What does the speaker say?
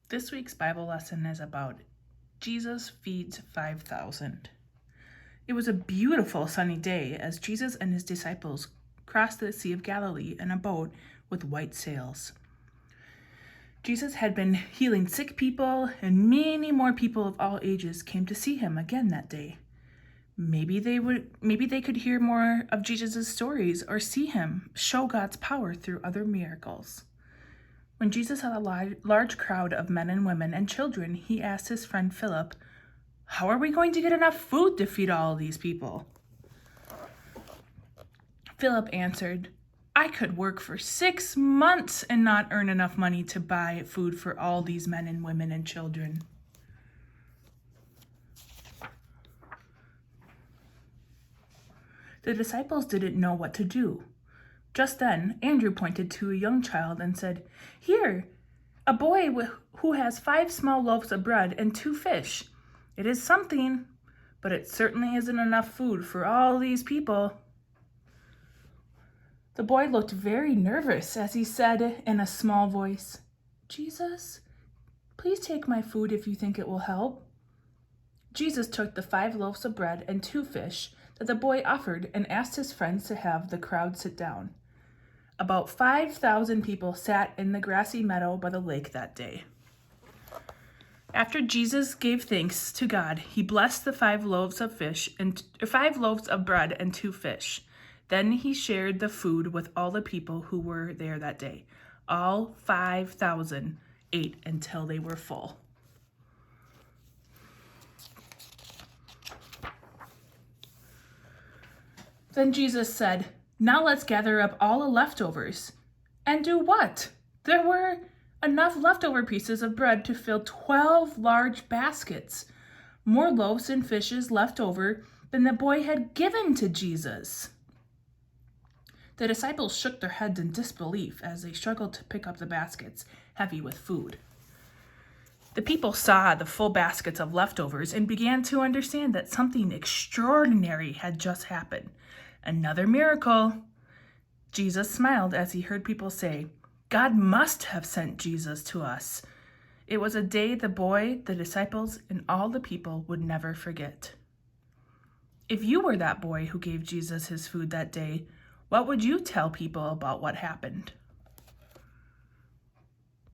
This week's Bible lesson is about Jesus feeds 5,000. It was a beautiful sunny day as Jesus and his disciples crossed the Sea of Galilee in a boat with white sails. Jesus had been healing sick people, and many more people of all ages came to see him again that day. Maybe they could hear more of Jesus' stories or see him show God's power through other miracles. When Jesus saw a large crowd of men and women and children, he asked his friend Philip, "How are we going to get enough food to feed all these people?" Philip answered, "I could work for 6 months and not earn enough money to buy food for all these men and women and children." The disciples didn't know what to do. Just then, Andrew pointed to a young child and said, "Here, a boy who has 5 small loaves of bread and 2 fish. It is something, but it certainly isn't enough food for all these people." The boy looked very nervous as he said in a small voice, "Jesus, please take my food if you think it will help." Jesus took the 5 loaves of bread and 2 fish that the boy offered and asked his friends to have the crowd sit down. About 5,000 people sat in the grassy meadow by the lake that day. After Jesus gave thanks to God, he blessed the 5 loaves of bread and 2 fish. Then he shared the food with all the people who were there that day. All 5,000 ate until they were full. Then Jesus said, "Now let's gather up all the leftovers." And do what? There were enough leftover pieces of bread to fill 12 large baskets, more loaves and fishes left over than the boy had given to Jesus. The disciples shook their heads in disbelief as they struggled to pick up the baskets, heavy with food. The people saw the full baskets of leftovers and began to understand that something extraordinary had just happened. Another miracle. Jesus smiled as he heard people say, "God must have sent Jesus to us." It was a day the boy, the disciples, and all the people would never forget. If you were that boy who gave Jesus his food that day, what would you tell people about what happened?